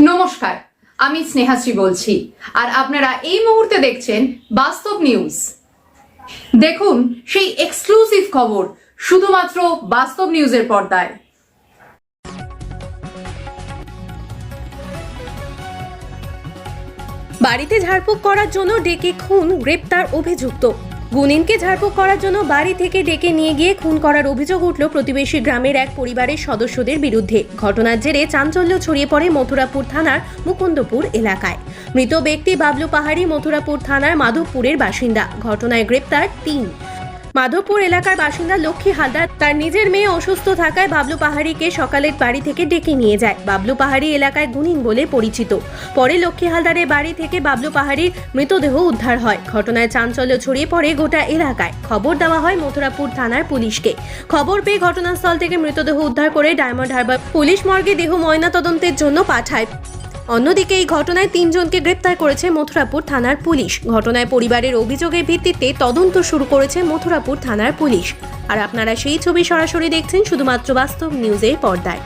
নমস্কার, আমি স্নেহাশ্রী বলছি আর আপনারা এই মুহূর্তে দেখছেন বাস্তব নিউজ। দেখুন সেই এক্সক্লুসিভ খবর শুধুমাত্র বাস্তব নিউজের পর্দায়। বাড়িতে ঝাড়ফুঁক করার জন্য ডেকে খুন, গ্রেপ্তার অভিযুক্ত। গুনিনকে ঝাড়ফুঁক করার জন্য বাড়ি থেকে ডেকে নিয়ে গিয়ে খুন করার অভিযোগ উঠল প্রতিবেশী গ্রামের এক পরিবারের সদস্যদের বিরুদ্ধে। ঘটনার জেরে চাঞ্চল্য ছড়িয়ে পড়ে মথুরাপুর থানার মুকুন্দপুর এলাকায়। মৃত ব্যক্তি বাবলু পাহাড়ি মথুরাপুর থানার মাধবপুরের বাসিন্দা। ঘটনায় গ্রেপ্তার ৩। মাধবপুর এলাকার বাসিন্দা লক্ষ্মী হালদার তার নিজের মেয়ে অসুস্থ থাকায় বাবলু পাহাড়িকে সকালে বাড়ি থেকে ডেকে নিয়ে যায়। বাবলু পাহাড়ি এলাকায় গুনিন বলে পরিচিত। পরে লক্ষ্মী হালদারের বাড়ি থেকে বাবলু পাহাড়ির মৃতদেহ উদ্ধার হয়। ঘটনায় চাঞ্চল্য ছড়িয়ে পড়ে গোটা এলাকায়। খবর দেওয়া হয় মথুরাপুর থানার পুলিশকে। খবর পেয়ে ঘটনাস্থল থেকে মৃতদেহ উদ্ধার করে ডায়মন্ড হারবার পুলিশ মর্গে দেহ ময়নাতদন্তের জন্য পাঠায়। অন্যদিকে এই ঘটনায় ৩ জনকে গ্রেপ্তার করেছে মথুরাপুর থানার পুলিশ। ঘটনায় পরিবারের অভিযোগের ভিত্তিতে তদন্ত শুরু করেছে মথুরাপুর থানার পুলিশ। আর আপনারা সেই ছবি সরাসরি দেখছেন শুধুমাত্র বাস্তব নিউজের পর্দায়।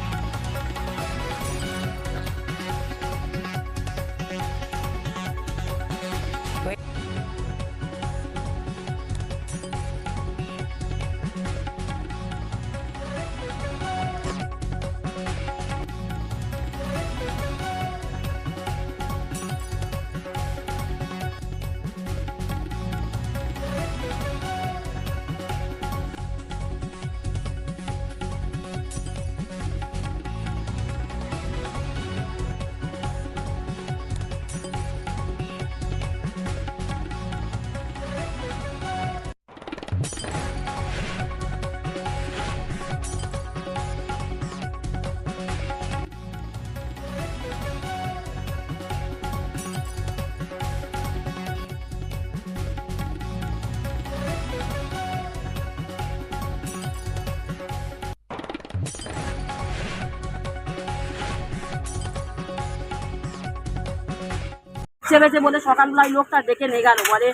চেপেছে বলে সকালবেলায় লোকটা ডেকে নিয়ে গেল। বলে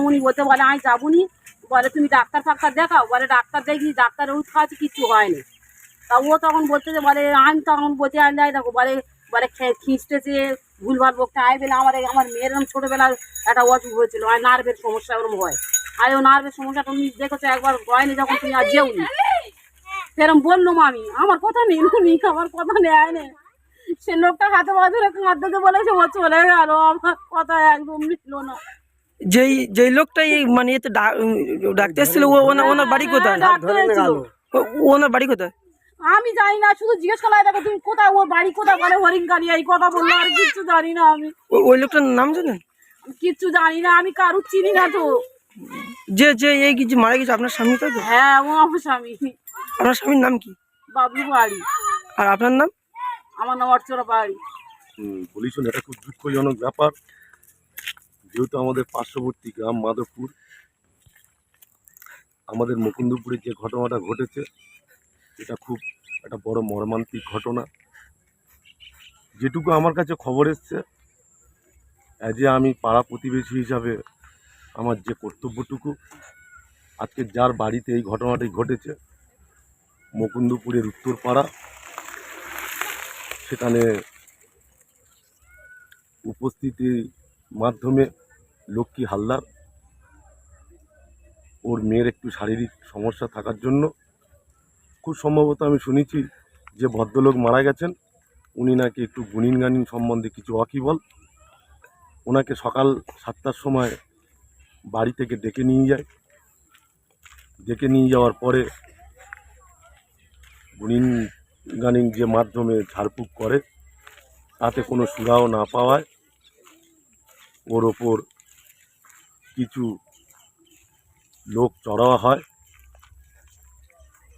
উনি বলতে বলে আমি যাবুনি, বলে তুমি ডাক্তার ফাক্তার দেখাও। বলে ডাক্তার দেখি, ডাক্তার ওষুধ খাওয়াচ্ছি, কিচ্ছু হয়নি। তা ও তখন বলতে যে বলে আমি তখন বলতে যাই দেখো, বলে বলে খিঁচতেছে, ভুলভাল বকতে আয় বলে আমার মেয়ের এরকম ছোটোবেলার একটা অসুখ হয়েছিল, আর নার্ভের সমস্যা ওরকম হয়। আর ও নার্ভের সমস্যা তুমি দেখেছো একবার হয়নি, যখন তুমি আর যেওনি। সেরকম বললাম আমি, আমার কথা নেই, আমার কথা নেয়। সে লোকটা হাতে বাঁধরে কাঁদতে বলেছে, ও চলে গেল, আমার কথা একদম মিটলো না। যেই লোকটা এই মানে এতে ডাকতে এসেছিল ওনার বাড়ি কোথায়? ওনার বাড়ি কোথায় আমি জানি না, শুধু জিজ্ঞেস করলাম দেখো তুমি কোথায়, ওর বাড়ি কোথায়, বলে হরিণকালী। এই কথা বললো, আর কিচ্ছু জানি না আমি। ওই লোকটার নাম জানেন? কিচ্ছু জানি না, আমি কারুর চিনি না তো। যে এই কিছু মারা গেছে আপনার স্বামী তো? হ্যাঁ, ও আমার স্বামী। আপনার স্বামীর নাম কি? বাবলু পাহাড়ি। আর আপনার নাম? আমার নাম অর্চনা পাহাড়ি। বলিস, এটা খুব দুঃখজনক ব্যাপার। যেহেতু আমাদের পার্শ্ববর্তী গ্রাম মাধবপুর, আমাদের মুকুন্দপুরে যে ঘটনাটা ঘটেছে, এটা খুব একটা বড় মর্মান্তিক ঘটনা। যেটুকু আমার কাছে খবর এসছে, যে আমি পাড়া প্রতিবেশী হিসাবে আমার যে কর্তব্যটুকু, আজকে যার বাড়িতে এই ঘটনাটি ঘটেছে, মুকুন্দপুরের উত্তরপাড়া, সেখানে উপস্থিতির মাধ্যমে লক্ষ্মী হালদার, ওর মেয়ের একটু শারীরিক সমস্যা থাকার জন্য, খুব সম্ভবত আমি শুনেছি যে ভদ্রলোক মারা গেছেন, উনি নাকি একটু গুনিন গানিন সম্বন্ধে কিছু ওয়াকিবল। ওনাকে সকাল 7টার সময় বাড়ি থেকে ডেকে নিয়ে যায়। ডেকে নিয়ে যাওয়ার পরে গুনিন গানিন যে মাধ্যমে ঝাড়ফুঁক করে, তাতে কোনো সুরাও না পাওয়ায় ওর ওপর কিছু লোক চড়াওয়া হয়।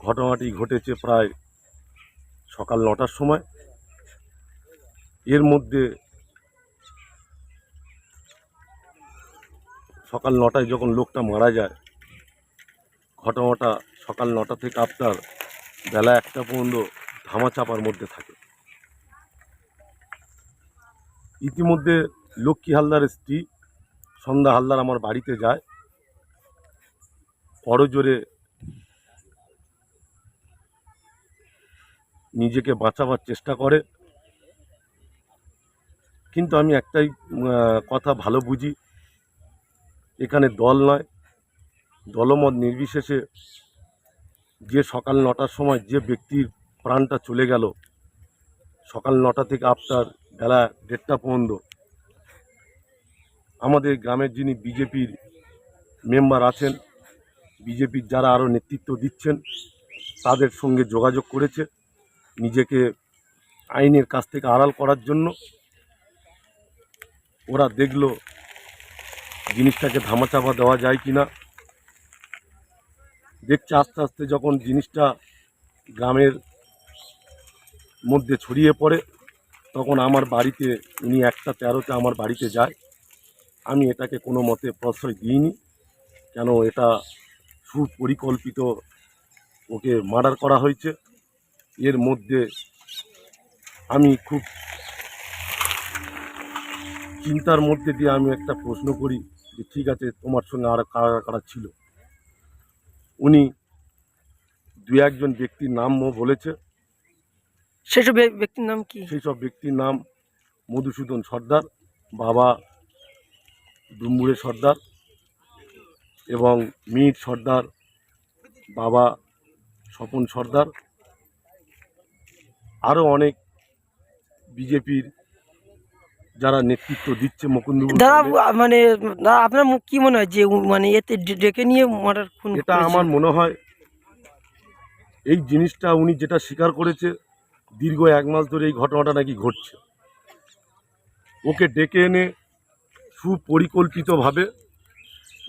ঘটনাটি ঘটেছে প্রায় সকাল 9টার সময়। এর মধ্যে সকাল 9টায় যখন লোকটা মারা যায়, ঘটনাটা সকাল 9টা থেকে আপনার বেলা 1টা পর্যন্ত ধামাচাপার মধ্যে থাকে। ইতিমধ্যে লক্ষ্মী হালদারের স্ত্রী সন্ধ্যা হালদার আমার বাড়িতে যায়, করজোরে নিজেকে বাঁচাবার চেষ্টা করে। কিন্তু আমি একটাই কথা ভালো বুঝি, এখানে দল নয়, দলমত নির্বিশেষে যে সকাল 9টার সময় যে ব্যক্তির প্রাণটা চলে গেল, সকাল 9টা থেকে আফটার বেলা 1:30 পর্যন্ত আমাদের গ্রামের যিনি বিজেপির মেম্বার আছেন, বিজেপির যারা আরও নেতৃত্ব দিচ্ছেন, তাদের সঙ্গে যোগাযোগ করেছে নিজেকে আইনের কাছ থেকে আড়াল করার জন্য। ওরা দেখলো জিনিসটাকে ধামাচাপা দেওয়া যায় কি না। দেখছে আস্তে আস্তে যখন জিনিসটা গ্রামের মধ্যে ছড়িয়ে পড়ে, তখন আমার বাড়িতে উনি 1:13-তে আমার বাড়িতে যায়। আমি এটাকে কোনো মতে প্রশ্রয় দিইনি, কেন এটা সুপরিকল্পিত ওকে মার্ডার করা হয়েছে। এর মধ্যে আমি খুব চিন্তার মধ্যে দিয়ে আমি একটা প্রশ্ন করি যে ঠিক আছে, তোমার সঙ্গে আর কারা কারা ছিল। উনি 2-1জন ব্যক্তির নামও বলেছে। সেসব ব্যক্তির নাম কি? সেই সব ব্যক্তির নাম মধুসূদন সর্দার, বাবা ডুম্বুরে সর্দার, এবং মীর সর্দার, বাবা স্বপন সর্দার, আরও অনেক বিজেপির যারা নেতৃত্ব দিচ্ছে মুকুন্দপুর। দাদা মানে দাদা আপনার কি মনে হয় যে মানে এতে ডেকে নিয়ে মার্ডার খুন এটা করেছে? আমার মনে হয় এই জিনিসটা উনি যেটা স্বীকার করেছে, দীর্ঘ 1 মাস ধরে এই ঘটনাটা নাকি ঘটছে। ওকে ডেকে এনে সুপরিকল্পিতভাবে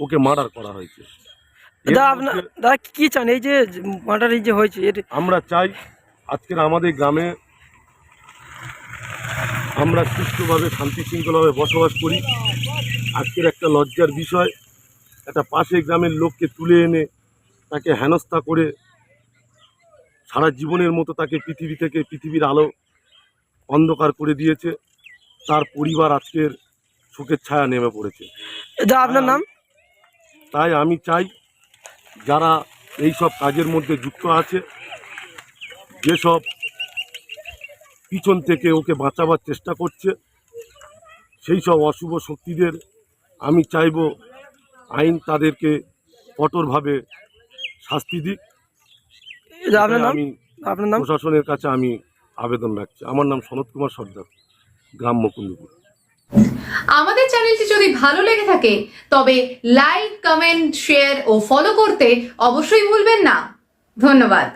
ওকে মার্ডার করা হয়েছে। এর দাদা আপনার মধ্যে দাদা কি চান এই যে মার্ডার এই যে হয়েছে এর? আমরা চাই আজকের আমাদের গ্রামে আমরা সুষ্ঠুভাবে শান্তি শৃঙ্খলাভাবে বসবাস করি। আজকের একটা লজ্জার বিষয়, একটা পাশের গ্রামের লোককে তুলে এনে তাকে হেনস্থা করে সারা জীবনের মতো তাকে পৃথিবী থেকে, পৃথিবীর আলো অন্ধকার করে দিয়েছে। তার পরিবার আজকের শোকের ছায়া নেমে পড়েছে। দাদা আপনার নাম? তাই আমি চাই যারা এই সব কাজের মধ্যে যুক্ত আছে, যেসব পিছন থেকে ওকে বাঁচাবার চেষ্টা করছে, সেই সব অশুভ শক্তিদের আমি চাইব আইন তাদেরকে কঠোরভাবে শাস্তি দিক। দাদা আপনার নাম? আমি আপনার নাম? প্রশাসনের কাছে আমি আবেদন রাখছি। আমার নাম সনৎ কুমার সর্দার, গ্রাম মুকুন্দপুর। আমাদের চ্যানেলটি যদি ভালো লেগে থাকে তবে লাইক, কমেন্ট, শেয়ার ও ফলো করতে অবশ্যই ভুলবেন না। ধন্যবাদ।